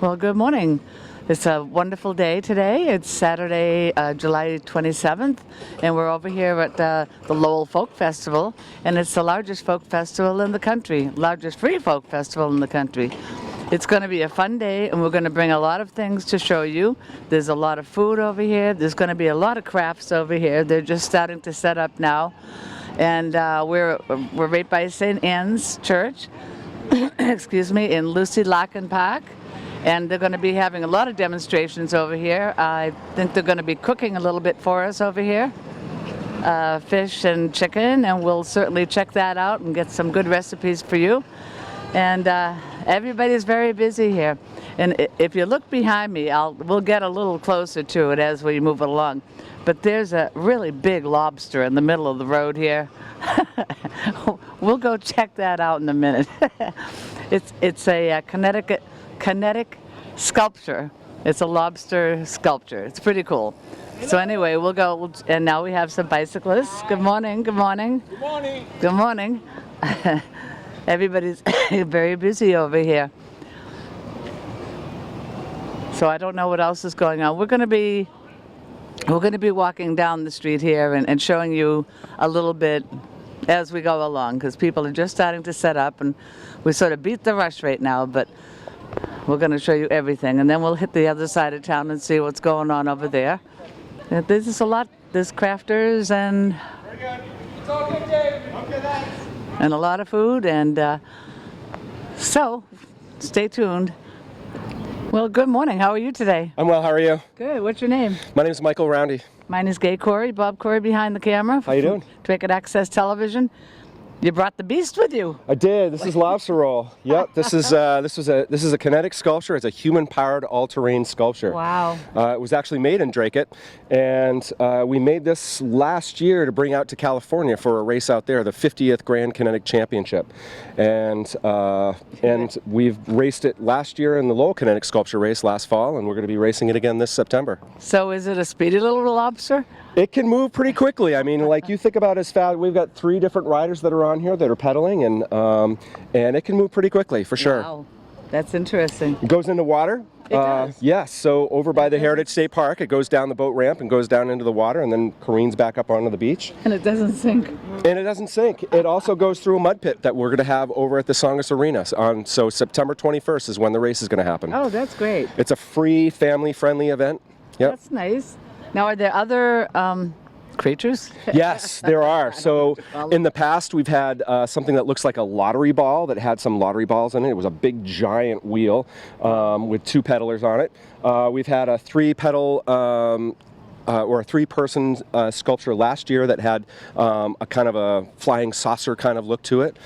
Well, good morning. It's a wonderful day today. It's Saturday, July 27th, and we're over here at the Lowell Folk Festival, and it's the largest folk festival in the country, largest free folk festival in the country. It's going to be a fun day, and we're going to bring a lot of things to show you. There's a lot of food over here. There's going to be a lot of crafts over here. They're just starting to set up now, and we're right by St. Anne's Church, excuse me, in Lucy Larkin Park. And they're going to be having a lot of demonstrations over here. I think they're going to be cooking a little bit for us over here, fish and chicken, and we'll certainly check that out and get some good recipes for you. And everybody's very busy here. And if you look behind me, we'll get a little closer to it as we move along. But there's a really big lobster in the middle of the road here. We'll go check that out in a minute. It's a kinetic sculpture. It's a lobster sculpture. It's pretty cool. So anyway, we'll go, and now we have some bicyclists. Good morning, good morning. Good morning. Good morning. Everybody's very busy over here. So I don't know what else is going on. We're going to be walking down the street here and showing you a little bit as we go along, because people are just starting to set up, and we sort of beat the rush right now, but we're going to show you everything, and then we'll hit the other side of town and see what's going on over there. There's just a lot. There's crafters and Very good. It's all good, Dave. Okay, thanks. and a lot of food, and so stay tuned. Well, good morning. How are you today? I'm well, how are you? Good. What's your name? My name is Michael Roundy. Mine is Gay Corey, Bob Corey behind the camera. How you doing? Wicked Access Television. You brought the beast with you. I did. This is lobster roll. Yep. This is a kinetic sculpture. It's a human-powered all-terrain sculpture. Wow. It was actually made in Dracut, and we made this last year to bring out to California for a race out there, the 50th Grand Kinetic Championship, and we've raced it last year in the Lowell Kinetic Sculpture Race last fall, and we're going to be racing it again this September. So is it a speedy little lobster? It can move pretty quickly. I mean, like you think about as fast. We've got 3 different riders that are on here that are pedaling, and it can move pretty quickly for sure. Wow, that's interesting. It goes into water. It does? Yes. So over by the Heritage State Park, it goes down the boat ramp and goes down into the water, and then careens back up onto the beach. And it doesn't sink. And it doesn't sink. It also goes through a mud pit that we're going to have over at the Songus Arena. So September 21st is when the race is going to happen. Oh, that's great. It's a free, family-friendly event. Yep. That's nice. Now, are there other creatures? Yes, there are. So in the past, we've had something that looks like a lottery ball that had some lottery balls in it. It was a big, giant wheel with 2 pedalers on it. We've had a 3-pedal or a 3-person sculpture last year that had a kind of a flying saucer kind of look to it.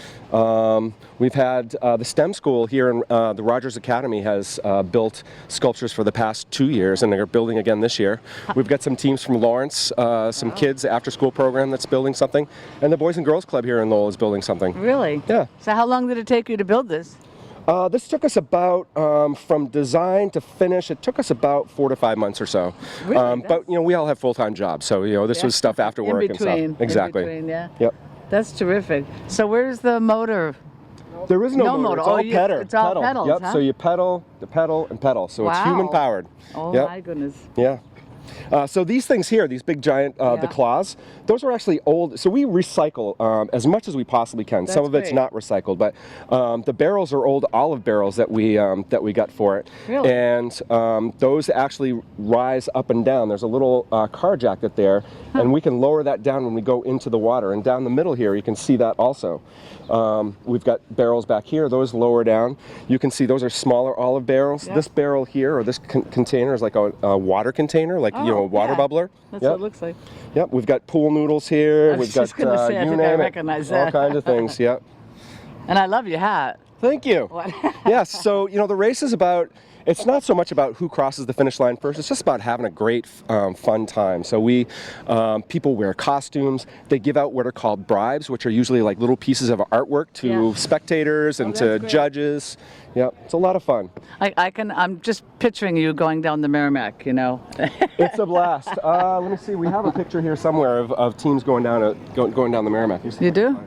We've had the STEM school here in the Rogers Academy has built sculptures for the past 2 years, and they're building again this year. We've got some teams from Lawrence, some kids after school program that's building something, and the Boys and Girls Club here in Lowell is building something. Really? Yeah. So how long did it take you to build this? This took us about, from design to finish, it took us about 4 to 5 months or so. Really? But, we all have full-time jobs, so, this was stuff after work in between, and stuff. Exactly. In between, yeah. Yep. That's terrific. So where's the motor? There is no motor. It's all pedal. It's all pedals, Yep. huh? So you pedal, and pedal. So it's Wow. human-powered. Oh, Yep. my goodness. Yeah. So these things here, these big giant, the claws, those are actually old. So we recycle as much as we possibly can. That's Some of it's great. not recycled, but the barrels are old olive barrels that we got for it. Really? And those actually rise up and down. There's a little car jacket there, and we can lower that down when we go into the water. And down the middle here, you can see that also. We've got barrels back here. Those lower down. You can see those are smaller olive barrels. Yep. This barrel here, or this container, is like a water container, like a water yeah. bubbler. That's Yep. what it looks like. Yep, we've got pool noodles here. I was We've got just gonna say, I you think I name it, recognize all that. kinds of things. Yep. And I love your hat. Thank you. What? Yes. So the race is about. It's not so much about who crosses the finish line first. It's just about having a great, fun time. So people wear costumes. They give out what are called bribes, which are usually like little pieces of artwork to spectators and to that's great. judges. Yep, it's a lot of fun. I'm just picturing you going down the Merrimack, It's a blast. Let me see. We have a picture here somewhere of teams going down the Merrimack. You do?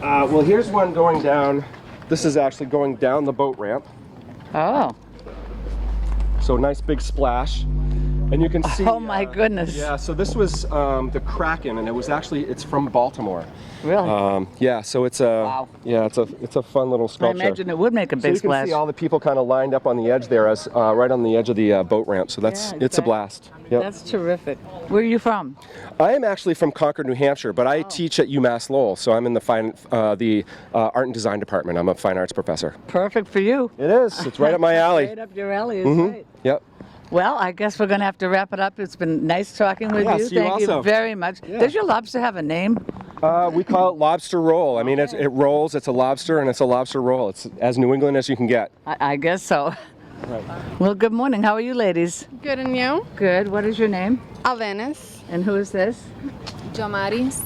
Well, here's one going down. This is actually going down the boat ramp. Oh. So nice big splash. And you can see. Oh my goodness. Yeah, so this was the Kraken, and it's from Baltimore. Really? Yeah, so it's a it's a fun little I sculpture. imagine it would make a So big you can splash. see all the people kind of lined up on the edge there, as right on the edge of the boat ramp. So it's a exactly. blast. Yep. That's terrific. Where are you from? I am actually from Concord, New Hampshire, but I teach at UMass Lowell, so I'm in the art and design department. I'm a fine arts professor. Perfect for you. It is. It's right up my alley. Right up your alley, is right. Yep. Well, I guess we're going to have to wrap it up. It's been nice talking with Yes, you. you Thank you also. very much. Yeah. Does your lobster have a name? We call it lobster roll. I mean, it rolls. It's a lobster, and it's a lobster roll. It's as New England as you can get. I guess so. Right. Well, good morning. How are you ladies? Good, and you? Good. What is your name? Alvenis. And who is this? Jomaris.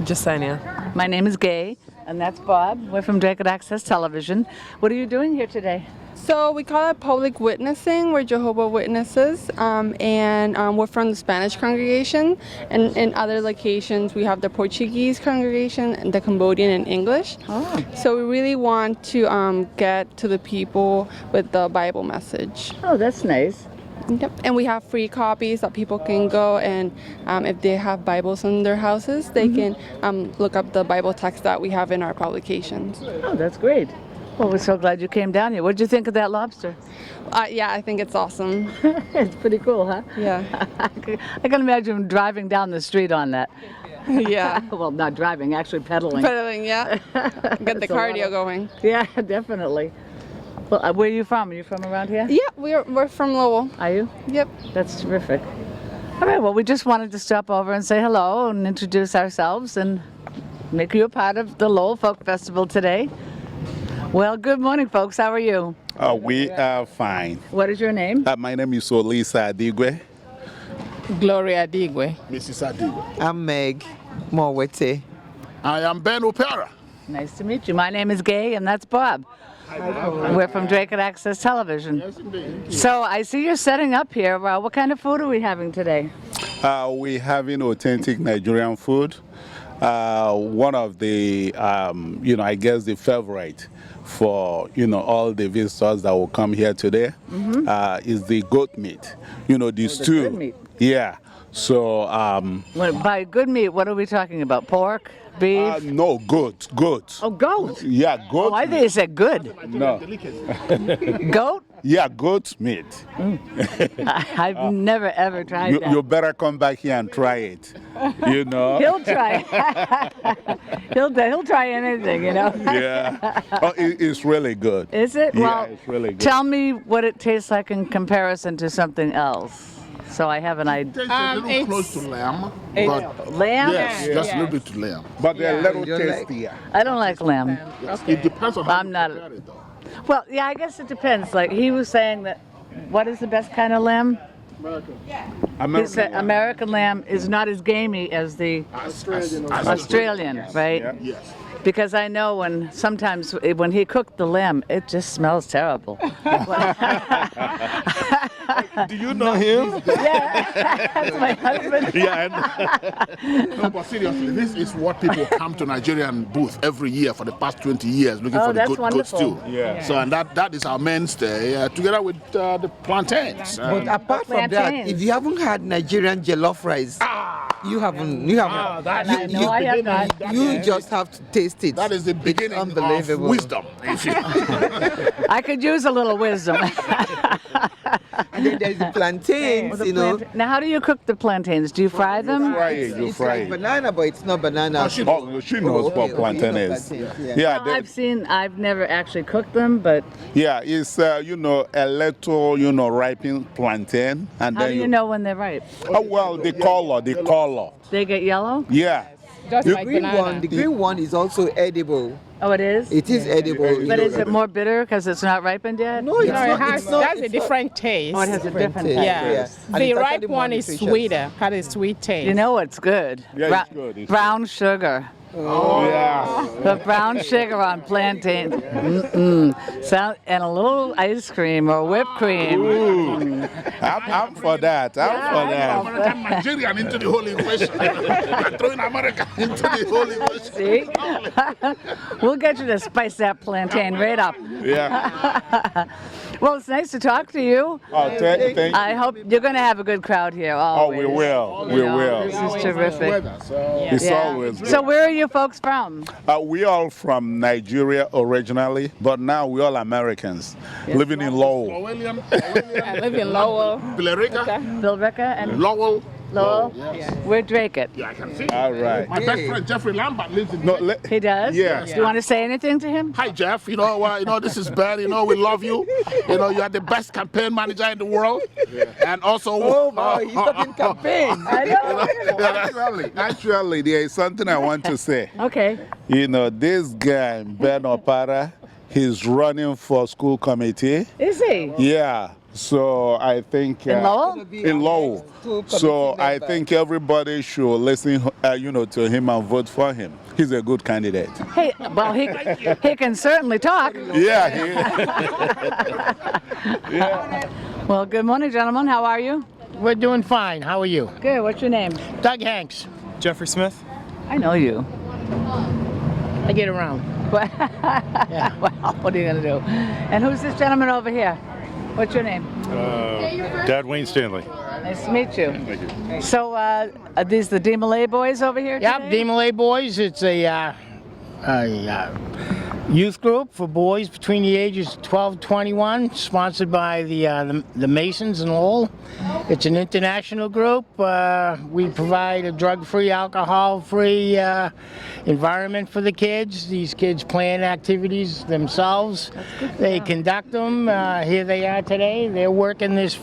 Jasenia. My name is Gay, and that's Bob. We're from Drake Access Television. What are you doing here today? So we call it public witnessing. We're Jehovah's Witnesses, and we're from the Spanish congregation. And in other locations, we have the Portuguese congregation, and the Cambodian, and English. Oh. So we really want to get to the people with the Bible message. Oh, that's nice. Yep. And we have free copies that people can go and if they have Bibles in their houses, they can look up the Bible text that we have in our publications. Oh, that's great. Well, we're so glad you came down here. What did you think of that lobster? Yeah, I think it's awesome. It's pretty cool, huh? Yeah. I can imagine driving down the street on that. Yeah. Well, not driving, actually pedaling. Pedaling, yeah. Get the That's a lot cardio of- going. Yeah, definitely. Well, where are you from? Are you from around here? Yeah, we're from Lowell. Are you? Yep. That's terrific. All right, well, we just wanted to stop over and say hello and introduce ourselves and make you a part of the Lowell Folk Festival today. Well, good morning, folks. How are you? We are fine. What is your name? My name is Olisa Adigwe. Gloria Digwe. Mrs. Adigwe. I'm Meg Morwete. I am Ben Opera. Nice to meet you. My name is Gay, and that's Bob. We're from Drake and Access Television. Yes, indeed. So I see you're setting up here. What kind of food are we having today? We're having authentic Nigerian food. One of the, I guess the favorite for, all the visitors that will come here today is the goat meat. The stew. good meat. Yeah. So, By good meat, what are we talking about? Pork? Beef? no, goat. Oh, goat. Yeah, goat. Oh, I think you said good. No. Goat? Yeah, goat meat. I've never ever tried that. You better come back here and try it. He'll try. he'll try anything, Yeah. Oh, it's really good. Is it? Yeah, Well, it's really good. tell me what it tastes like in comparison to something else, so I have an idea. Tastes a little close to lamb. But Lamb? yes, just a little bit to lamb. But they're a little You like- tastier. I don't like lamb. Yes, it depends on how I'm you not- prepare it, though. Well, yeah, I guess it depends. Like he was saying that, what is the best kind of lamb? He said American lamb is not as gamey as the Australian, right? Yeah. Yes. Because I know sometimes when he cooked the lamb, it just smells terrible. Do you know him? Yeah, that's my husband. No, but seriously, this is what people come to Nigerian booth every year for the past 20 years looking Oh, for the that's goat wonderful. stew. Yeah. So, and that is our mainstay, together with the plantains. But apart from that, Plantains. if you haven't had Nigerian jollof rice, you haven't. I know I have not. You just have to taste it. That is the beginning It's of unbelievable. wisdom. I could use a little wisdom. And then there's the plantains, Now, how do you cook the plantains? Do you fry them? Fry it, you It's fry like it. banana, but it's not banana. Oh, she knows what Okay, plantain you know is. plantains, Yeah, I've never actually cooked them, but yeah, it's a little, ripened plantain, and how then do you know when they're ripe? Oh well, the color. They get yellow? Yeah. The green one is also edible. Oh, it is? It is edible. But is it more bitter because it's not ripened yet? No, it's No, not. it has, it's not. that's a different taste. Oh, it has a different taste, taste. Yeah. And The it's ripe actually more one is nutritious. sweeter, had a sweet taste. You know what's good? Yeah, it's good, it's brown sugar. Yeah. The brown sugar on plantain. And a little ice cream or whipped cream. Ooh. I'm for that. I'm for that. American Nigerian into the whole equation. I'm throwing America into the whole equation. See? We'll get you to spice that plantain right up. Yeah. Well, it's nice to talk to you. Oh, thank you. I hope you're going to have a good crowd here. Oh, Always. we will. We You know, will. This is terrific. It's Yeah. always good. So where are you folks from? We all from Nigeria originally, but now we all Americans living in Lowell. William, I live in Lowell. Billerica, Billerica and Lowell. Lowell. Yes. We're Drake-it. Yeah, I can see. All right. My best friend Jeffrey Lambert lives in. No, He does? Yeah. Do you want to say anything to him? Hi Jeff, you know this is Ben. You know we love you. You know you are the best campaign manager in the world, and also. Oh boy, he's talking campaign. I know. Actually, there is something I want to say. Okay. You know, this guy, Ben Opara, he's running for school committee. Is he? Yeah. So I think In Lowell? in Lowell. So I think everybody should listen, to him and vote for him. He's a good candidate. Hey, well, he can certainly talk. Yeah. Well, good morning, gentlemen. How are you? We're doing fine. How are you? Good. What's your name? Doug Hanks. Jeffrey Smith. I know you. I get around. Well, what are you going to do? And who's this gentleman over here? What's your name? Dad Wayne Stanley. Nice to meet you. Thank you. So, are these the D. Malay boys over here Yep, today? D. Malay Boys. It's a youth group for boys between the ages of 12 and 21, sponsored by the Masons in Lowell. It's an international group. We provide a drug-free, alcohol-free environment for the kids. These kids plan activities themselves. They conduct them. Here they are today. They're working this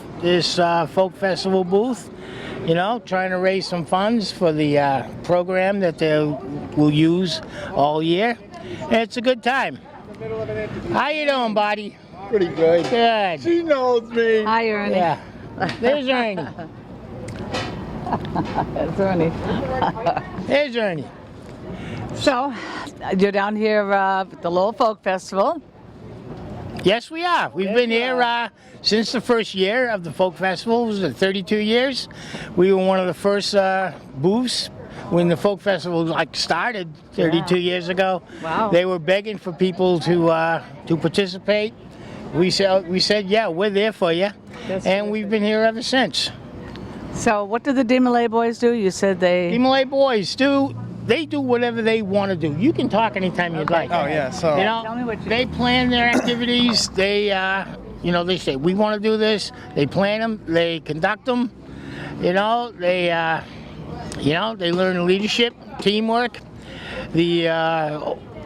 folk festival booth, trying to raise some funds for the program that they will use all year. And it's a good time. How you doing, buddy? Pretty good. Good. She knows me. Hi, Ernie. Yeah. There's Ernie. That's Ernie. There's Ernie. So, you're down here at the Lowell Folk Festival. Yes, we are. We've been here since the first year of the Folk Festival. It was 32 years. We were one of the first booths when the Folk Festival started 32 years ago. Wow. They were begging for people to participate. We said, yeah, we're there for you. And we've been here ever since. So, what do the D. Malay boys do? You said The they... Malay boys do whatever they want to do. You can talk anytime you'd like. Oh yeah. So Tell me what you They plan their activities. They, they say, we want to do this. They plan them. They conduct them. They learn leadership, teamwork. The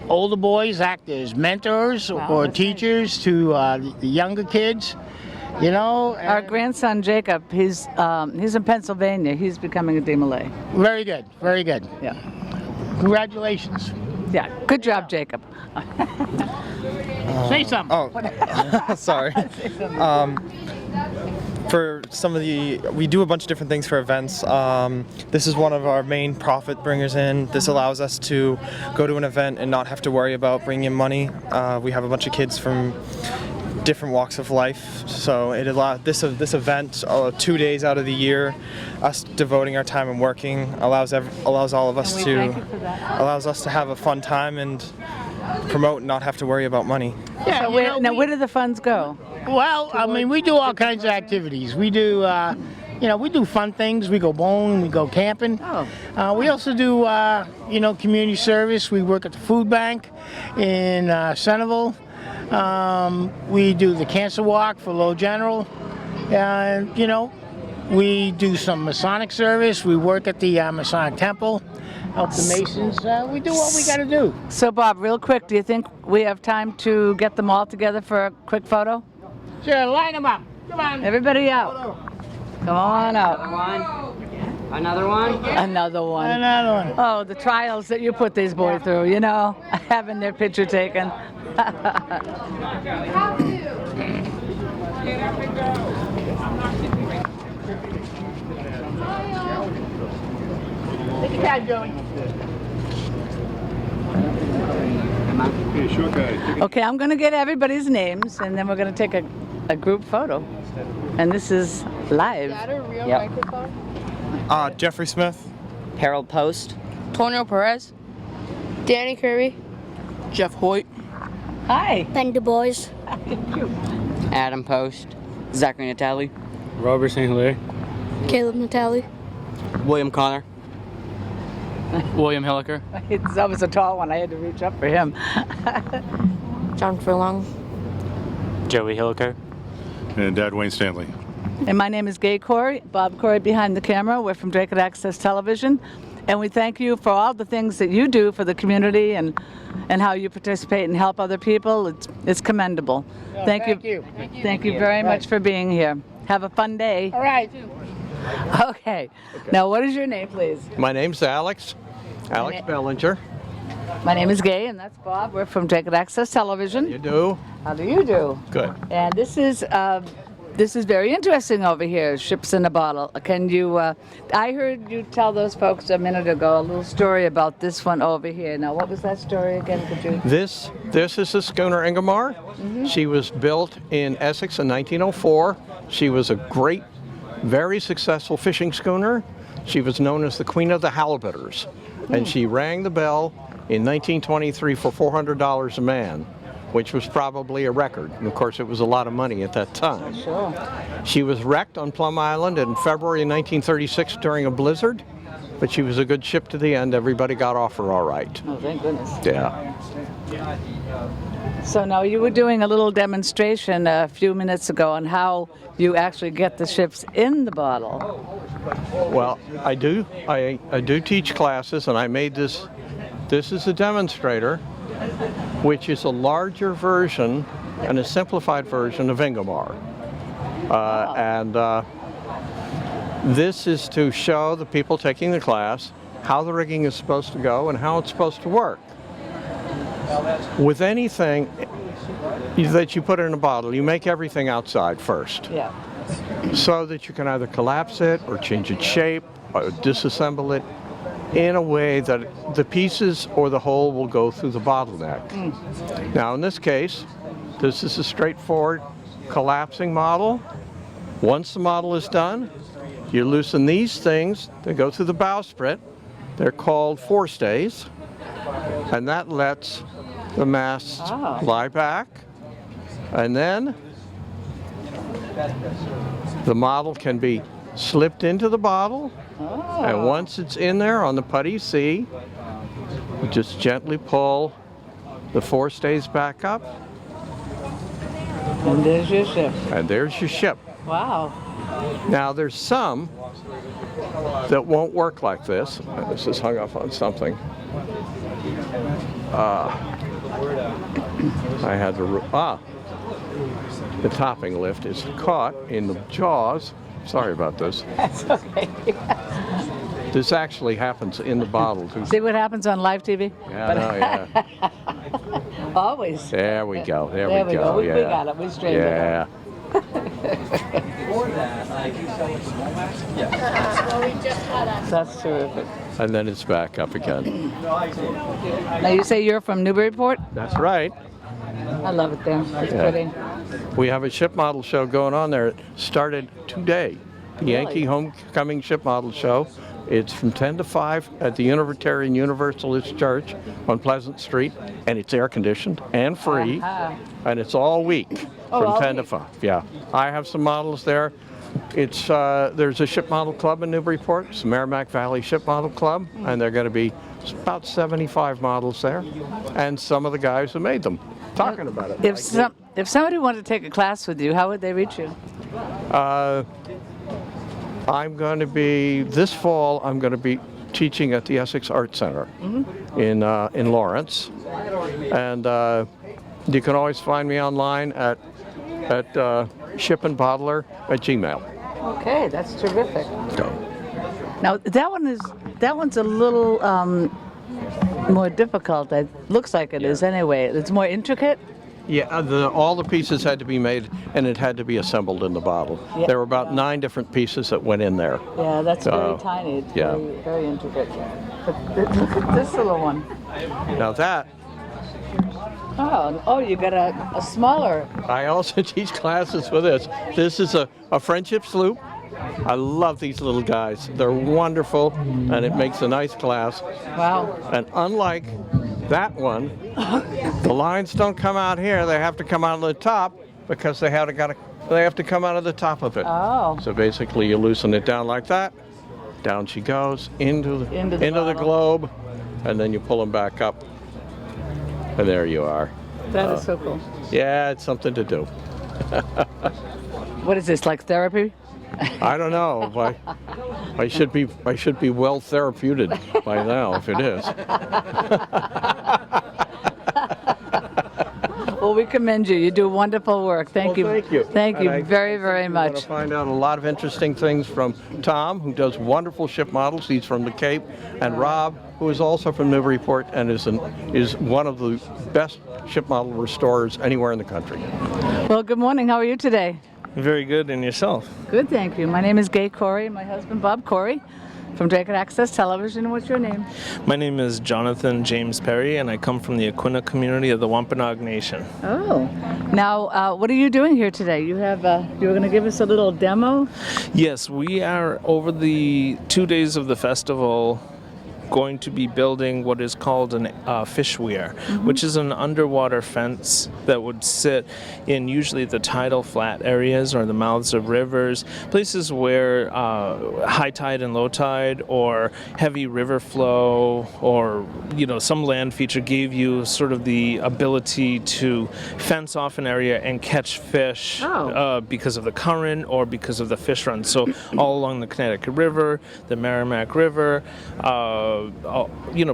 older boys act as mentors or that's teachers to the younger kids. Our grandson Jacob, he's in Pennsylvania. He's becoming a D. Malay. Very good, very good. Yeah. Congratulations. Yeah. Good job, Jacob. Say something. Oh, sorry. For some of we do a bunch of different things for events. This is one of our main profit bringers in. This allows us to go to an event and not have to worry about bringing in money. We have a bunch of kids from different walks of life, so it allows this event 2 days out of the year, us devoting our time and working allows all of us And we to thank you for that. allows us to have a fun time and promote and not have to worry about money. Yeah, So where do the funds go? Well, I mean, we do all kinds of activities. We do, we do fun things. We go bowling, we go camping. Oh. We also do, community service. We work at the food bank in Centerville. We do the cancer walk for Lowell General. We do some Masonic service. We work at the Masonic Temple, help the Masons. We do what we got to do. So, Bob, real quick, do you think we have time to get them all together for a quick photo? Sure, line them up. Come on. Everybody out. Come on out. Another one? Another one. Another one. Oh, the trials that you put these boys through, having their picture taken. Take your time, Joey. Okay, I'm going to get everybody's names, and then we're going to take a group photo. And this is live. Yep. Jeffrey Smith. Harold Post. Tonio Perez. Danny Kirby. Jeff Hoyt. Hi. Ben Du Bois. Adam Post. Zachary Natali. Robert St. Hilaire. Caleb Natali. William Connor. William Hilliker. That was a tall one. I had to reach up for him. John Furlong. Joey Hilliker. And Dad Wayne Stanley. And my name is Gay Corey, Bob Corey behind the camera. We're from Drake Access Television. And we thank you for all the things that you do for the community and how you participate and help other people. It's commendable. Thank you. Thank you very much for being here. Have a fun day. All right. Okay. Now, what is your name, please? My name's Alex Bellinger. My name is Gay, and that's Bob. We're from Drake Access Television. You do? How do you do? Good. And this is very interesting over here, ships in a bottle. Can you, I heard you tell those folks a minute ago a little story about this one over here. Now, what was that story again? Could you? This is the schooner Ingomar. Mm-hmm. She was built in Essex in 1904. She was a great, very successful fishing schooner. She was known as the Queen of the Halibuters. And she rang the bell in 1923 for $400 a man, which was probably a record. And of course, it was a lot of money at that time. Sure. She was wrecked on Plum Island in February 1936 during a blizzard, but she was a good ship to the end. Everybody got off her all right. Oh, thank goodness. Yeah. So now you were doing a little demonstration a few minutes ago on how you actually get the ships in the bottle. Well, I do teach classes, and I made this. This is a demonstrator, which is a larger version and a simplified version of Ingomar. And this is to show the people taking the class how the rigging is supposed to go and how it's supposed to work. With anything that you put in a bottle, you make everything outside first. Yeah. So that you can either collapse it or change its shape or disassemble it in a way that the pieces or the whole will go through the bottleneck. Now in this case, this is a straightforward collapsing model. Once the model is done, you loosen these things that go through the bowsprit. They're called forestays, and that lets the mast lie back. And then the model can be slipped into the bottle, and once it's in there on the putty C, you just gently pull the forestays back up. And there's your ship. And there's your ship. Wow. Now there's some that won't work like this. This is hung up on something. I had to, the topping lift is caught in the jaws. Sorry about this. That's okay. This actually happens in the bottle too. See what happens on live TV? Yeah, Always. There we go. There we go. go. We got it. We straightened it out. That's terrific. And then it's back up again. Now you say you're from Newburyport? That's right. I love it there. It's pretty. We have a ship model show going on there. It started today. The Yankee Homecoming Ship Model Show. It's from 10 to 5 at the Unitarian Universalist Church on Pleasant Street, and it's air conditioned and free, and it's all week from 10 to 5. Yeah, I have some models there. It's there's a ship model club in Newburyport, it's the Merrimack Valley Ship Model Club, and they're going to be about 75 models there, and some of the guys who made them talking about it. If somebody wanted to take a class with you, how would they reach you? I'm going to be, this fall, I'm going to be teaching at the Essex Art Center in Lawrence. And you can always find me online at shipandbottler@gmail. Okay, that's terrific. Now that one's a little more difficult. It looks like it is anyway. It's more intricate. Yeah, all the pieces had to be made, and it had to be assembled in the bottle. Yeah. There were about 9 different pieces that went in there. Yeah, that's very tiny. It's yeah. very, very intricate. But look at this little one. Now that, Oh, you got a smaller. I also teach classes for this. This is a friendship sloop. I love these little guys. They're wonderful, and it makes a nice class. Wow. And unlike that one, the lines don't come out here. They have to come out of the top because they have to come out of the top of it. Oh. So basically, you loosen it down like that. Down she goes into the globe, and then you pull them back up, and there you are. That is so cool. Yeah, it's something to do. What is this, like therapy? I don't know. I should be well therapeuted by now if it is. Well, we commend you. You do wonderful work. Thank you. Thank you. Thank you And very, very I'm much. going to find out a lot of interesting things from Tom, who does wonderful ship models. He's from the Cape, and Rob, who is also from Newburyport and is one of the best ship model restorers anywhere in the country. Well, good morning. How are you today? Very good, and yourself? Good, thank you. My name is Gay Corey, and my husband Bob Corey from Dragon Access Television. What's your name? My name is Jonathan James Perry, and I come from the Aquina community of the Wampanoag Nation. Oh, now what are you doing here today? You have you were going to give us a little demo. Yes, we are over the 2 days of the festival going to be building what is called an fish weir, which is an underwater fence that would sit in usually the tidal flat areas or the mouths of rivers, places where high tide and low tide or heavy river flow or some land feature gave you sort of the ability to fence off an area and catch fish because of the current or because of the fish run. So all along the Connecticut River, the Merrimack River,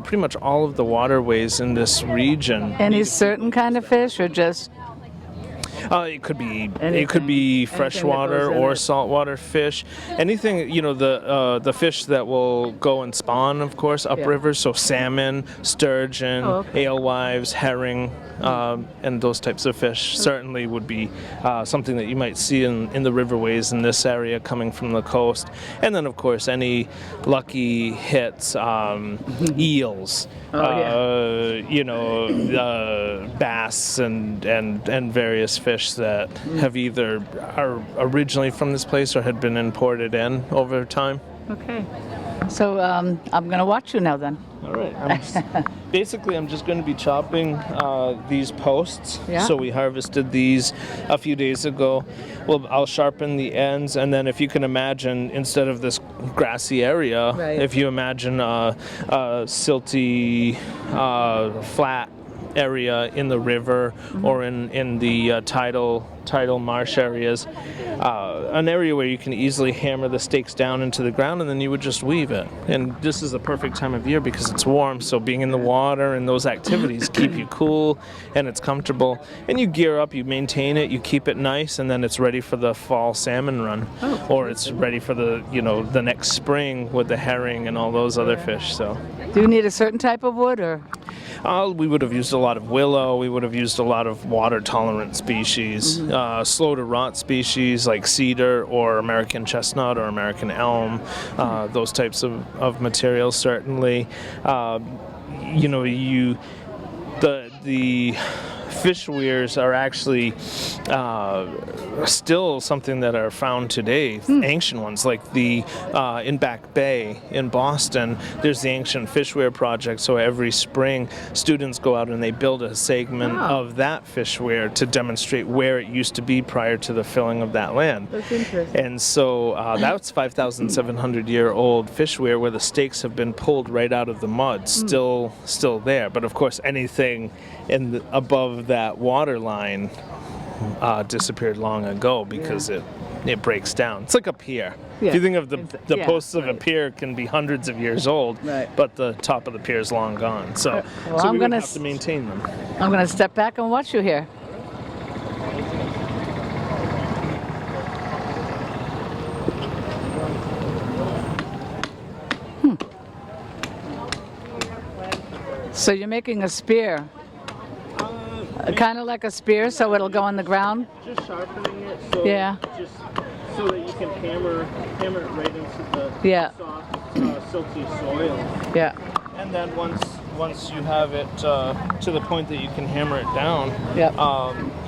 pretty much all of the waterways in this region. Any certain kind of fish, or just? It could be freshwater or saltwater fish. Anything, the fish that will go and spawn, of course, upriver. So salmon, sturgeon, alewives, herring, and those types of fish certainly would be something that you might see in the riverways in this area coming from the coast. And then, of course, any lucky hits, eels, bass and various fish that have either are originally from this place or had been imported in over time. Okay. So I'm going to watch you now then. All right. I'm just going to be chopping these posts. Yeah. So we harvested these a few days ago. Well, I'll sharpen the ends, and then if you can imagine, instead of this grassy area, if you imagine a silty, flat area in the river or in the tidal marsh areas, an area where you can easily hammer the stakes down into the ground, and then you would just weave it. And this is the perfect time of year because it's warm, so being in the water and those activities keep you cool and it's comfortable. And you gear up, you maintain it, you keep it nice, and then it's ready for the fall salmon run, or it's ready for the next spring with the herring and all those other fish. So, do you need a certain type of wood, or? We would have used a lot of willow. We would have used a lot of water-tolerant species, slow-to-rot species like cedar or American chestnut or American elm, those types of materials certainly. The fish weirs are actually still something that are found today, ancient ones, like the in Back Bay in Boston, there's the Ancient Fish Weir Project, so every spring students go out and they build a segment of that fish weir to demonstrate where it used to be prior to the filling of that land. That's interesting. And so that's 5,700-year-old fish weir where the stakes have been pulled right out of the mud, still there. But of course anything above that water line disappeared long ago because it breaks down. It's like a pier. Yeah. If you think of the posts of a pier can be hundreds of years old, but the top of the pier is long gone. So, we would have to maintain them. I'm going to step back and watch you here. So you're making a spear. Kind of like a spear, so it'll go on the ground. Just sharpening it, so Yeah. just so that you can hammer it right into the Yeah. soft, silty soil. Yeah. And then once you have it to the point that you can hammer it down, Yep.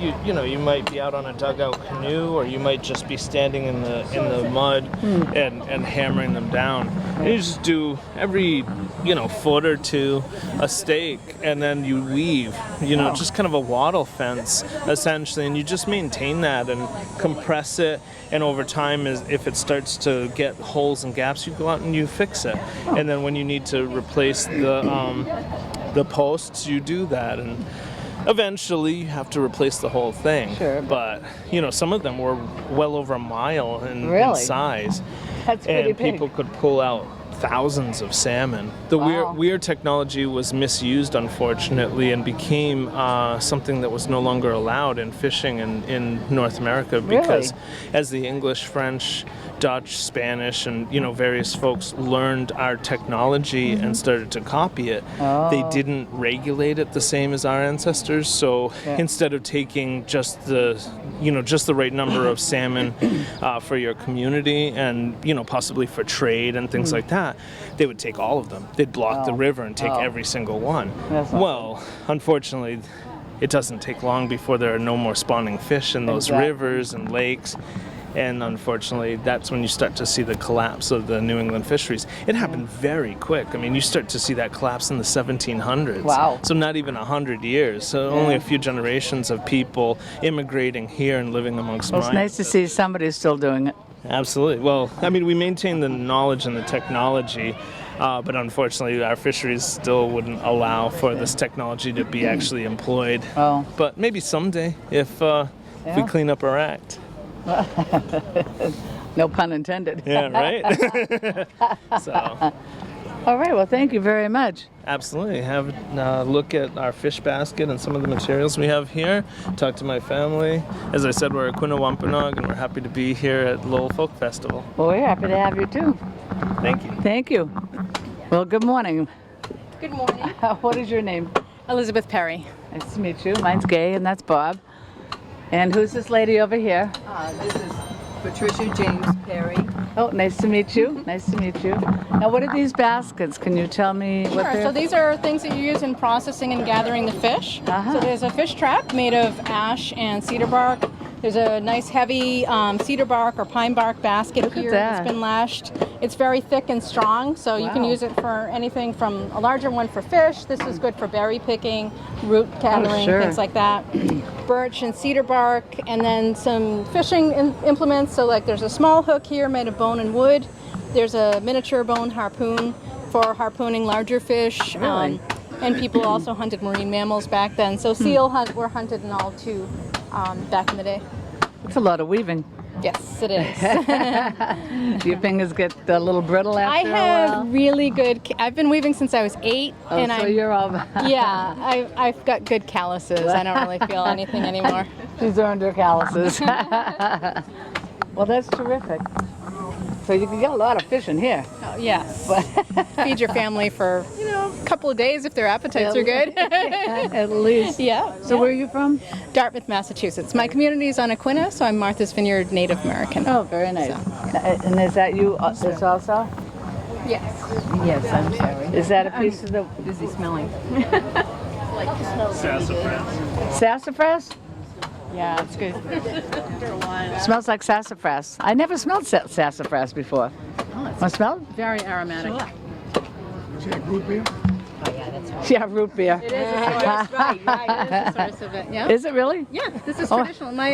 you might be out on a dugout canoe, or you might just be standing in the mud and hammering them down. And you just do every foot or two a stake, and then you weave, just kind of a wattle fence essentially, and you just maintain that and compress it. And over time, if it starts to get holes and gaps, you go out and you fix it. And then when you need to replace the posts, you do that. And eventually, you have to replace the whole thing. Sure. But some of them were well over a mile in Really? size. That's pretty And big. people could pull out thousands of salmon. The weird technology was misused, unfortunately, and became something that was no longer allowed in fishing in North America, because as the English, French, Dutch, Spanish, and various folks learned our technology and started to copy it, they didn't regulate it the same as our ancestors. So instead of taking just the right number of salmon for your community and possibly for trade and things like that, they would take all of them. They'd block the river and take every single one. Well, unfortunately, it doesn't take long before there are no more spawning fish in those rivers and lakes. And unfortunately, that's when you start to see the collapse of the New England fisheries. It happened very quick. I mean, you start to see that collapse in the 1700s. Wow. So not even 100 years. So only a few generations of people immigrating here and living amongst Well, it's Mayans. nice to see somebody still doing it. Absolutely. Well, I mean, we maintain the knowledge and the technology, but unfortunately, our fisheries still wouldn't allow for this technology to be actually employed. Oh. But maybe someday, if we clean up our act. No pun intended. Yeah, right? So, all right, well, thank you very much. absolutely. Have a look at our fish basket and some of the materials we have here. Talk to my family. As I said, we're at Quinawampanoag, and we're happy to be here at Lowell Folk Festival. Well, we're happy to have you, too. Thank you. Thank you. Well, good morning. Good morning. What is your name? Elizabeth Perry. Nice to meet you. Mine's Gay, and that's Bob. And who's this lady over here? This is Patricia James Perry. Oh, nice to meet you. Nice to meet you. Now, what are these baskets? Can you tell me what Sure, they're... so these are things that you use in processing and gathering the fish. Uh-huh. So there's a fish trap made of ash and cedar bark. There's a nice heavy cedar bark or pine bark basket Look at here that. that's been lashed. It's very thick and strong, so you can Wow. use it for anything from a larger one for fish. This is good for berry picking, root gathering, sure. things like that. Birch and cedar bark, and then some fishing implements. So like there's a small hook here made of bone and wood. There's a miniature bone harpoon for harpooning larger fish. Really? And people also hunted marine mammals back then. So seal were hunted and all too back in the day. It's a lot of weaving. Yes, it is. Do your fingers get a little brittle I after a have while? really good. I've been weaving since I was 8, Oh, and so I'm you're all... yeah. I've got good calluses. I don't really feel anything anymore. She's earned her calluses. Well, that's terrific. So you can get a lot of fish in here. Oh, yes. Feed your family for a couple of days if their appetites are good. At least. Yeah. So where are you from? Dartmouth, Massachusetts. My community is on Aquinnah, so I'm Martha's Vineyard Native American. Oh, very nice. And is that you this also? Yes. Yes, I'm sorry. Is that a piece of the Busy smelling. sassafras? Yeah, it's good. Smells like sassafras. I never smelled sassafras before. Want to smell it? Very aromatic. Root beer? Yeah, root beer. It is a source, right? It is a source of it. Yeah. Is it really? Yeah, this is Oh. traditional. My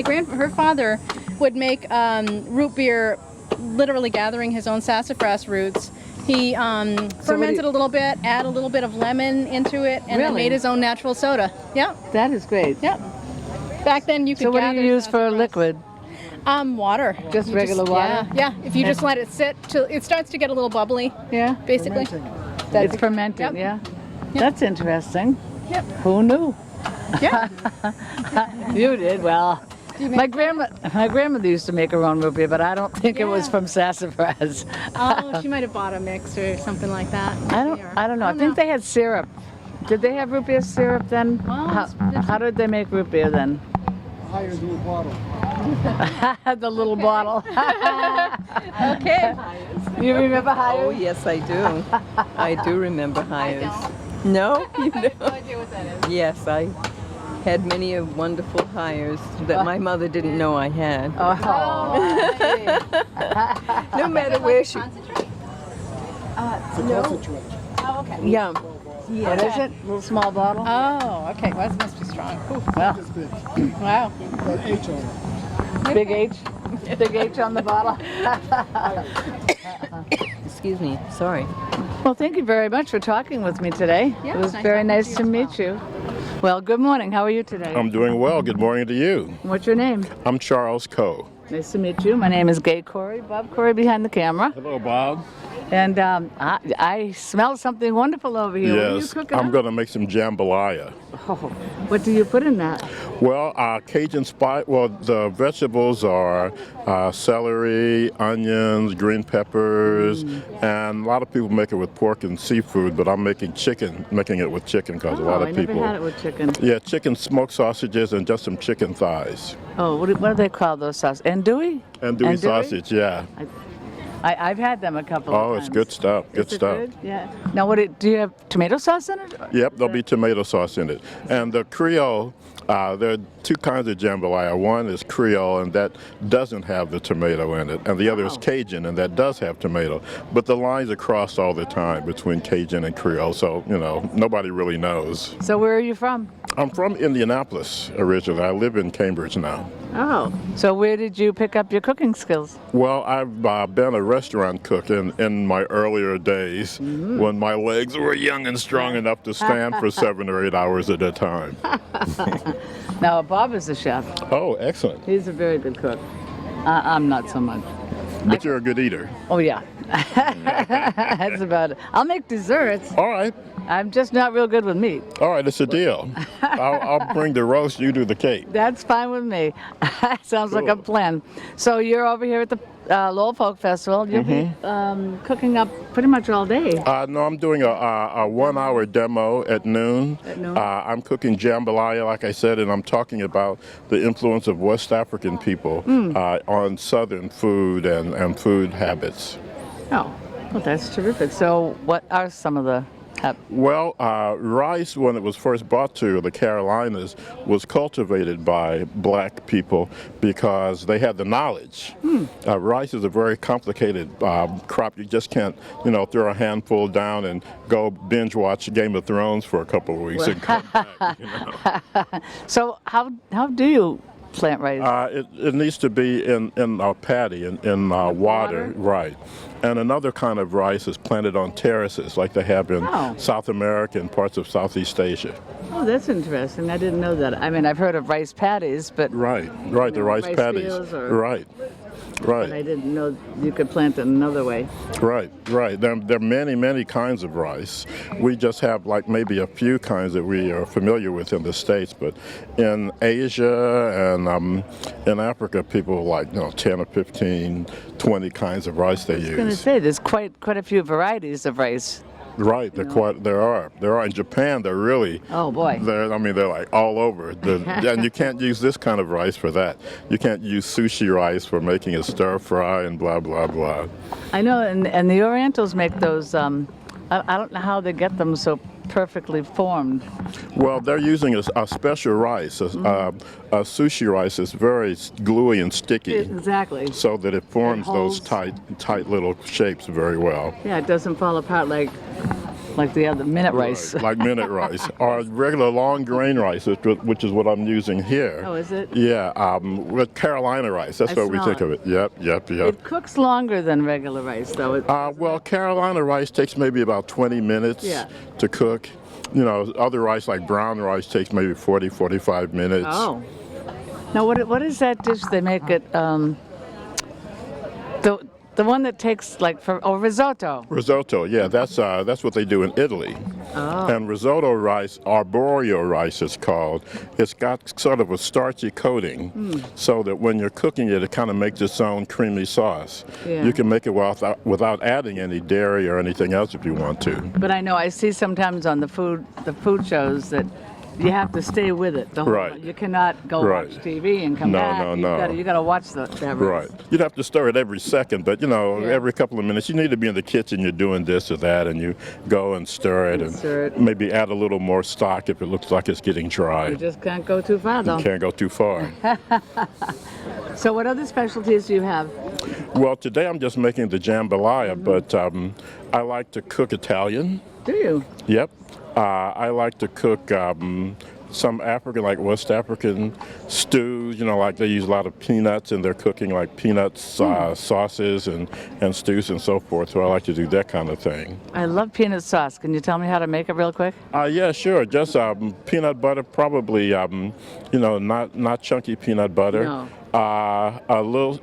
her father would make root beer, literally gathering his own sassafras roots. He fermented a little bit, add a little bit of lemon into it, and then Really? made his own natural soda. Yeah, That is great. yeah. Back then you could. So what do you gather use for sassafras. liquid? Water. Just You regular water? Yeah, yeah. If you just let it sit till it starts to get a little bubbly, Yeah. basically. It's fermented, Yep. yeah. Yep. That's interesting. Yep. Who knew? Yeah. You did. Well, my grandmother used to make her own root beer, but I don't think it was Yeah. from sassafras. Oh, she might have bought a mix or something like that. I don't know. I think they had syrup. Did they have root beer syrup then? How did they make root beer then? Hires in the bottle. The little bottle. Okay. You remember Hires? Oh, yes, I do. I do remember Hires. No? You I have no idea what that is. Yes, I had many of wonderful hires that my mother didn't know I had. No matter where she... It's a No. concentrate. Oh, okay. Yeah. What is it? Little small bottle? Oh, okay. Well, this must be strong. Ooh. Well, It's big. Wow. Got H on it. big H. Big H on the bottle. Excuse me. Sorry. Well, thank you very much for talking with me today. Yeah, it was nice very talking nice to to you as meet you. Well, good morning. How are you today? I'm doing well. Good morning to you. What's your name? I'm Charles Coe. Nice to meet you. My name is Gay Corey. Bob Corey behind the camera. Hello, Bob. And I smell something wonderful over here. What are you Yes, cooking I'm up? going to make some jambalaya. Oh, what do you put in that? Well, Cajun spice. Well, the vegetables are celery, onions, green peppers, and a lot of people make it with pork and seafood. But I'm making it with chicken because a lot of I people. never had it with chicken. Yeah, chicken smoked sausages and just some chicken thighs. Oh, what do they call those sauces? Andouille? Andouille sausage, yeah. I've had them a couple of Oh, times. it's good stuff. Good Is it stuff. good? Yeah. Now, do you have tomato sauce in it? Yep, there'll be tomato sauce in it. And the Creole, there are two kinds of jambalaya. One is Creole, and that doesn't have the tomato in it. And the other is Cajun, and that does have tomato. But the lines are crossed all the time between Cajun and Creole, so, nobody really knows. So where are you from? I'm from Indianapolis originally. I live in Cambridge now. Oh, so where did you pick up your cooking skills? Well, I've been a restaurant cook in my earlier days when my legs were young and strong enough to stand for 7 or 8 hours at a time. Now, Bob is a chef. Oh, excellent. He's a very good cook. I'm not so much. But you're a good eater. Oh, yeah. That's about it. I'll make desserts. All right. I'm just not real good with meat. All right, it's a deal. I'll bring the roast, you do the cake. That's fine with me. Sounds like a plan. So you're over here at the Lowell Folk Festival. You'll be cooking up pretty much all day. No, I'm doing a 1 hour demo at noon. At noon? I'm cooking jambalaya, like I said, and I'm talking about the influence of West African people on Southern food and food habits. Oh, well, that's terrific. So what are some of the Well, rice, when it was first brought to the Carolinas, was cultivated by black people because they had the knowledge. Rice is a very complicated crop. You just can't, throw a handful down and go binge watch Game of Thrones for a couple of weeks and come back. So how do you plant rice? It needs to be in a paddy, in water, right. And another kind of rice is planted on terraces like they have in South America and parts of Southeast Asia. Oh, that's interesting. I didn't know that. I mean, I've heard of rice paddies, but... Right, the rice paddies. Right. But I didn't know you could plant it another way. Right. There are many kinds of rice. We just have like maybe a few kinds that we are familiar with in the States, but in Asia and in Africa, people like 10 or 15, 20 kinds of rice they use. I was going to say, there's quite a few varieties of rice. Right, there are. In Japan, they're really. Oh boy. They're like all over. And you can't use this kind of rice for that. You can't use sushi rice for making a stir fry and blah blah blah. I know, and the Orientals make those. I don't know how they get them so perfectly formed. Well, they're using a special rice. A sushi rice is very gluey and sticky. Exactly. So that it forms those tight little shapes very well. Yeah, it doesn't fall apart like the other minute rice. Like minute rice, or regular long grain rice, which is what I'm using here. Oh, is it? Yeah, with Carolina rice. That's what we think of it. Yep. It cooks longer than regular rice, though. Well, Carolina rice takes maybe about 20 minutes to cook. Other rice like brown rice takes maybe 40, 45 minutes. Oh. Now, what is that dish they make it? The one that takes like risotto. Risotto, yeah, that's what they do in Italy. Oh. And risotto rice, arborio rice it's called, it's got sort of a starchy coating, so that when you're cooking it, it kind of makes its own creamy sauce. Yeah. You can make it without adding any dairy or anything else if you want to. But I know I see sometimes on the food shows that you have to stay with it. The whole, Right. You cannot go Right. watch TV and come No, back. no. You gotta watch that rice. Right. You'd have to stir it every second, but Yeah. every couple of minutes, you need to be in the kitchen, you're doing this or that, and you go and stir it, Stir it. maybe add a little more stock if it looks like it's getting dry. You just can't go too far though. You can't go too far. So what other specialties do you have? Well, today I'm just making the jambalaya, but I like to cook Italian. Do you? Yep. I like to cook some African, like West African stews, like they use a lot of peanuts and they're cooking like peanuts, sauces and stews and so forth. So I like to do that kind of thing. I love peanut sauce. Can you tell me how to make it real quick? Yeah, sure. Just peanut butter, probably, not chunky peanut butter. No. A little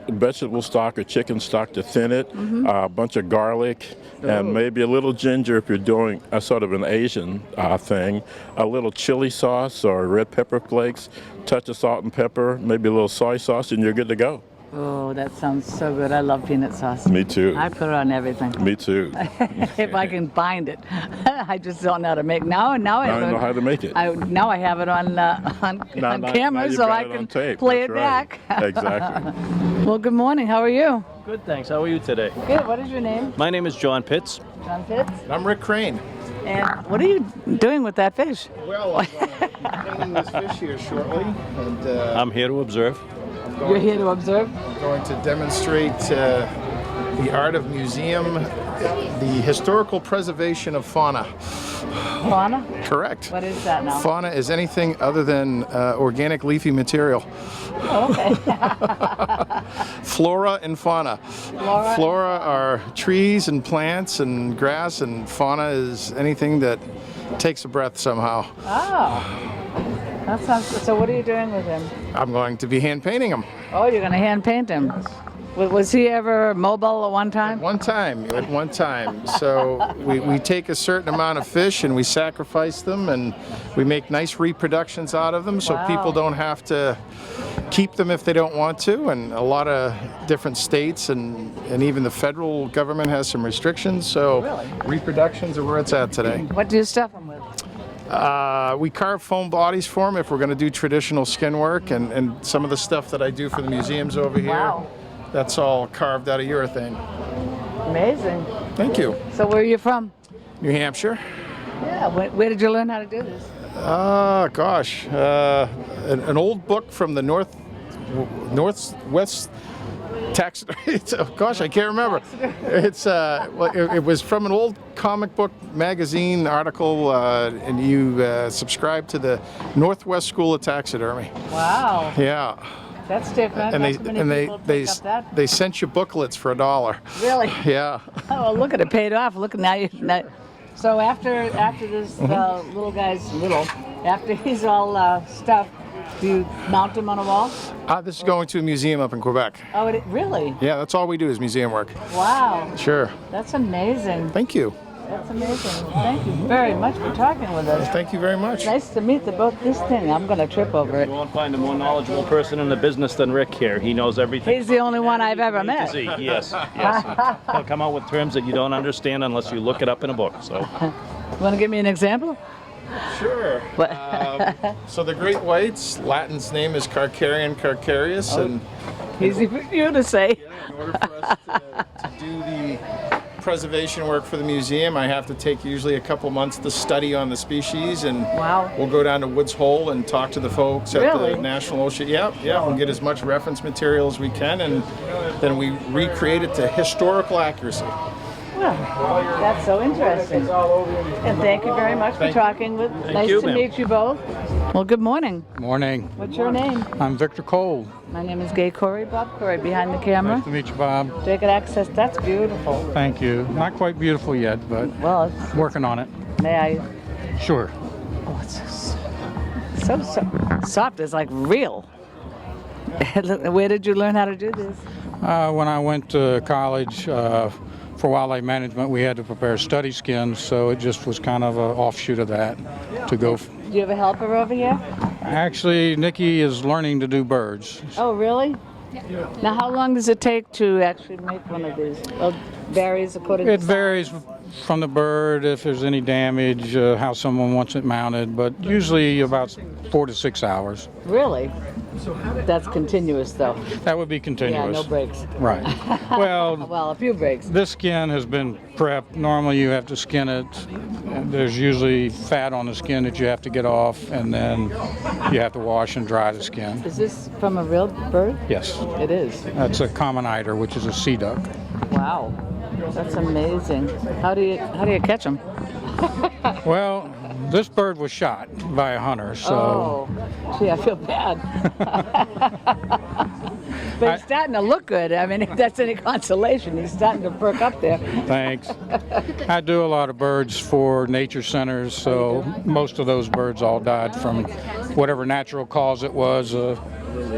vegetable stock or chicken stock to thin it, a bunch of garlic, and maybe a little ginger if you're doing a sort of an Asian thing, a little chili sauce or red pepper flakes, touch of salt and pepper, maybe a little soy sauce, and you're good to go. Oh, that sounds so good. I love peanut sauce. Me too. I put it on everything. Me too. If I can find it. I just don't know how to make now I Now have you it. know how to make it. Now I have it on camera you've so got I it on can tape. play That's it right. back. Exactly. Well, good morning. How are you? Good, thanks. How are you today? Good. What is your name? My name is John Pitts. John Pitts. I'm Rick Crane. And what are you doing with that fish? Well, I'm painting this fish here shortly, and I'm here to observe. You're here to observe? I'm going to demonstrate the art of museum, the historical preservation of fauna. Fauna? Correct. What is that now? Fauna is anything other than organic leafy material. Oh, okay. Flora and fauna. Flora are trees and plants and grass, and fauna is anything that takes a breath somehow. Oh. That sounds good. So what are you doing with him? I'm going to be hand painting him. Oh, you're going to hand paint him. Was he ever mobile at one time? At one time. So we take a certain amount of fish and we sacrifice them and we make nice reproductions out of them so Wow. people don't have to keep them if they don't want to. And a lot of different states and even the federal government has some restrictions. So reproductions are where it's at today. What do you stuff him with? We carve foam bodies for them if we're going to do traditional skin work, and some of the stuff that I do for the museums over here, Wow. that's all carved out of urethane. Amazing. Thank you. So where are you from? New Hampshire. Yeah. Where did you learn how to do this? Gosh, an old book from the Northwest taxidermy. Gosh, I can't remember. It was from an old comic book magazine article, and you subscribe to the Northwest School of Taxidermy. Wow. Yeah. That's different. And Not too many people pick up that. they sent you booklets for $1. Really? Yeah. Oh, well, look at it, paid off. Look at now. So after this little guy's after he's all stuffed, do you mount him on a wall? This is going to a museum up in Quebec. Oh, really? Yeah, that's all we do is museum work. Wow. Sure. That's amazing. Thank you. That's amazing. Thank you very much for talking with us. Thank you very much. Nice to meet both. This thing, I'm going to trip over it. You won't find a more knowledgeable person in the business than Rick here. He knows everything. He's the only one I've ever met. Yes, yes. He'll come out with terms that you don't understand unless you look it up in a book. So, You want to give me an example? Sure. So the great whites, Latin's name is Carcharion carcarius, and easy for you to say. In order for us to do the preservation work for the museum, I have to take usually a couple months to study on the species, and we'll go down to Woods Hole and talk to the folks at the National Ocean. Yeah, we'll get as much reference material as we can, and then we recreate it to historical accuracy. Well, that's so interesting. And thank you very much for talking with. Nice to meet you both. Well, good morning. Morning. What's your name? I'm Victor Cole. My name is Gay Corey, Bob Corey, behind the camera. Nice to meet you, Bob. They could access. That's beautiful. Thank you. Not quite beautiful yet, but working on it. May I? Sure. Oh, it's so soft. It's like real. Where did you learn how to do this? When I went to college for wildlife management, we had to prepare study skins, so it just was kind of an offshoot of that to go. Do you have a helper over here? Actually, Nikki is learning to do birds. Oh, really? Now, how long does it take to actually make one of these? Well, varies according It to varies from the bird, if there's any damage, how someone wants it mounted, but usually about 4 to 6 hours. Really? That's continuous, though. That would be continuous. Yeah, no breaks. Right. Well, Well, a few breaks. this skin has been prepped. Normally you have to skin it. There's usually fat on the skin that you have to get off, and then you have to wash and dry the skin. Is this from a real bird? Yes. It is. That's a common eider, which is a sea duck. Wow. That's amazing. How do you catch them? Well, this bird was shot by a hunter, so Oh, gee, I feel bad. But he's starting to look good. I mean, if that's any consolation, he's starting to perk up there. thanks. I do a lot of birds for nature centers, so most of those birds all died from whatever natural cause it was,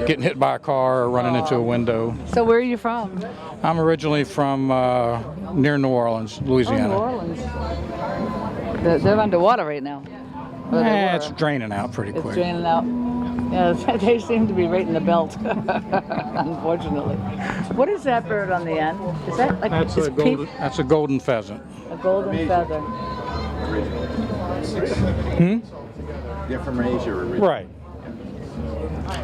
getting hit by a car or running into a window. So where are you from? I'm originally from near New Orleans, Louisiana. Oh, New Orleans. They're underwater right now. Or they were. It's draining out pretty It's quick. draining out. Yeah, they seem to be right in the belt, unfortunately. What is that bird on the end? Is that like That's is a golden. That's a golden pheasant. a golden feather? They're from Asia originally. Right.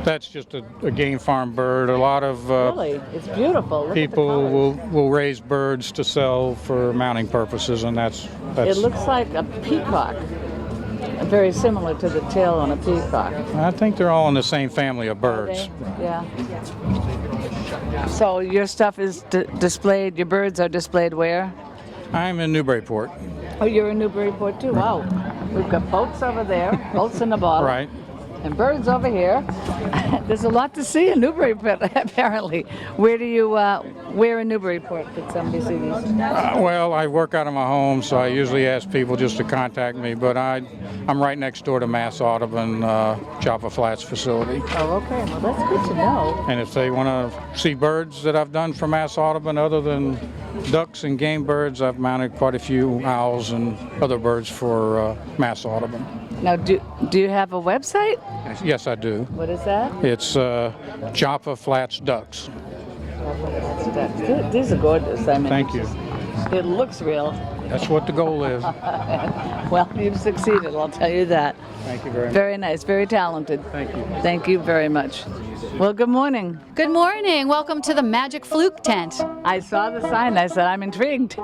That's just a game farm bird. A lot of Really, it's beautiful. Look at the people colors. will raise birds to sell for mounting purposes, and that's It looks like a peacock, very similar to the tail on a peacock. I think they're all in the same family of birds. Yeah. So your stuff is displayed. Your birds are displayed where? I'm in Newburyport. Oh, you're in Newburyport too. Wow. We've got boats over there, boats in the bottom. Right. And birds over here. There's a lot to see in Newburyport, apparently. Where in Newburyport did somebody see these? Well, I work out of my home, so I usually ask people just to contact me, but I'm right next door to Mass Audubon Joppa Flats facility. Oh, okay. Well, that's good to know. And if they want to see birds that I've done for Mass Audubon other than ducks and game birds, I've mounted quite a few owls and other birds for Mass Audubon. Now, do you have a website? Yes, I do. What is that? It's Joppa Flats Ducks. These are gorgeous. I mean, Thank you. It looks real. That's what the goal is. Well, you've succeeded, I'll tell you that. Thank you very much. Very nice, very talented. Thank you. Thank you very much. Well, good morning. Good morning. Welcome to the Magic Fluke Tent. I saw the sign. I said, I'm intrigued.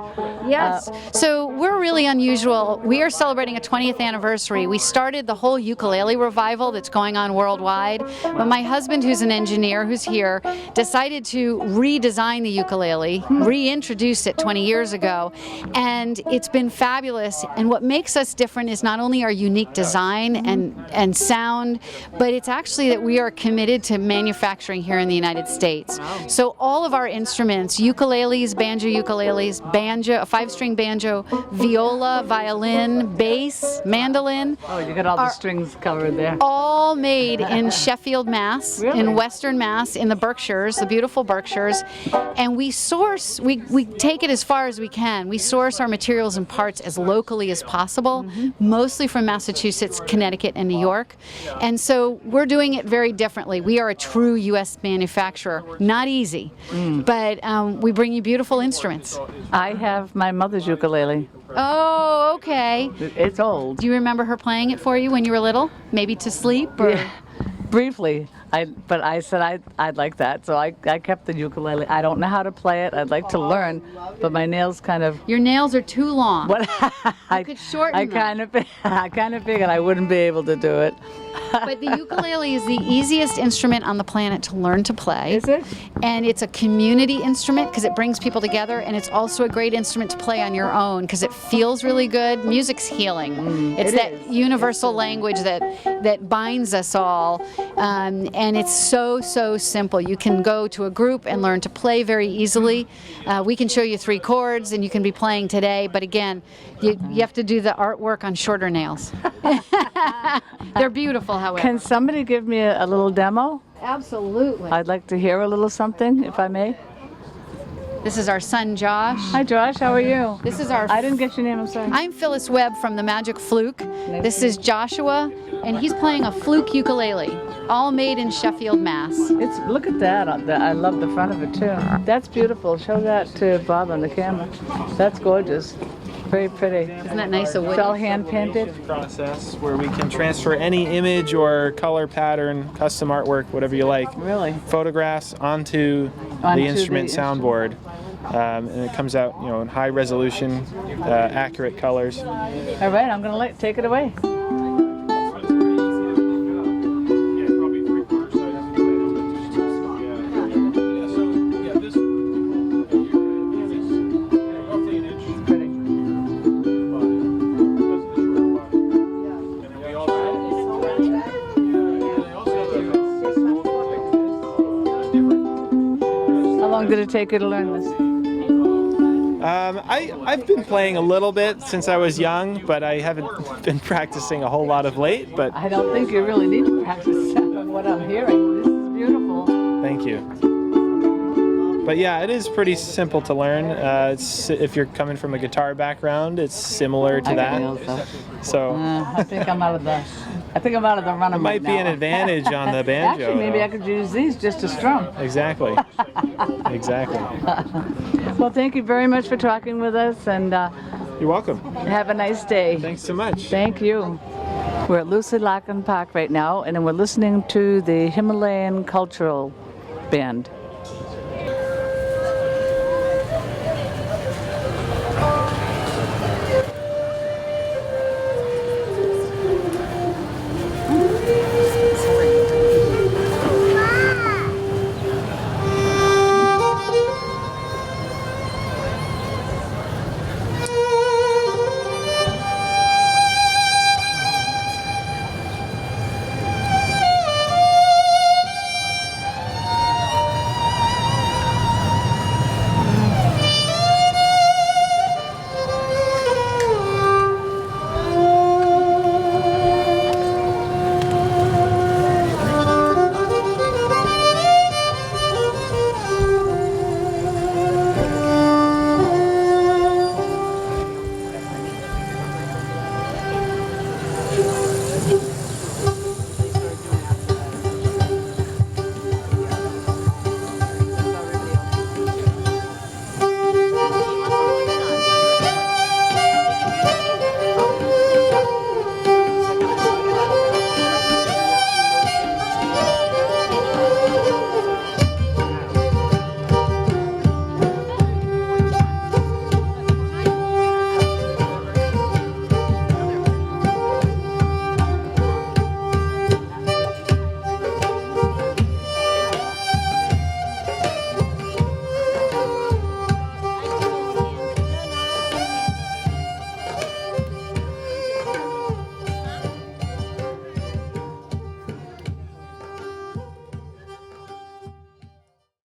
Yes. So we're really unusual. We are celebrating a 20th anniversary. We started the whole ukulele revival that's going on worldwide. But my husband, who's an engineer, who's here, decided to redesign the ukulele, reintroduce it 20 years ago. And it's been fabulous. And what makes us different is not only our unique design and sound, but it's actually that we are committed to manufacturing here in the United States. So all of our instruments, ukuleles, banjo, a 5-string banjo, viola, violin, bass, mandolin. Oh, you got all the strings covered there. All made in Sheffield, Mass, in Western Mass, in the Berkshires, the beautiful Berkshires. And we take it as far as we can. We source our materials and parts as locally as possible, mostly from Massachusetts, Connecticut, and New York. And so we're doing it very differently. We are a true U.S. manufacturer. Not easy, but we bring you beautiful instruments. I have my mother's ukulele. Oh, okay. It's old. Do you remember her playing it for you when you were little? Maybe to sleep? Or? Yeah, briefly. But I said I'd like that, so I kept the ukulele. I don't know how to play it. I'd like to learn, but my nails kind of. Your nails are too long. What? You could shorten them. I kind of figured I wouldn't be able to do it. But the ukulele is the easiest instrument on the planet to learn to play. Is it? And it's a community instrument because it brings people together, and it's also a great instrument to play on your own because it feels really good. Music's healing. It's that universal language that binds us all, and it's so simple. You can go to a group and learn to play very easily. We can show you 3 chords, and you can be playing today. But again, you have to do the artwork on shorter nails. They're beautiful, however. Can somebody give me a little demo? Absolutely. I'd like to hear a little something, if I may. This is our son Josh. Hi Josh, how are you? This is our. I didn't get your name, I'm sorry. I'm Phyllis Webb from the Magic Fluke. This is Joshua, and he's playing a fluke ukulele, all made in Sheffield, Mass. Look at that. I love the front of it too. That's beautiful. Show that to Bob on the camera. That's gorgeous. Very pretty. Isn't that nice? It's all hand painted. Process where we can transfer any image or color pattern, custom artwork, whatever you like. Really? Photographs onto the instrument soundboard. And it comes out, in high resolution, accurate colors. All right, I'm going to take it away. How long did it take you to learn this? I've been playing a little bit since I was young, but I haven't been practicing a whole lot of late. But I don't think you really need to practice what I'm hearing. This is beautiful. Thank you. But yeah, it is pretty simple to learn. If you're coming from a guitar background, it's similar to that. So I think I'm out of the run. It might be an advantage on the banjo. Actually, maybe I could use these just to strum. Exactly. Exactly. Well, thank you very much for talking with us, and you're welcome. Have a nice day. Thanks so much. Thank you. We're at Lucy Larkin Park right now, and we're listening to the Himalayan Cultural Band.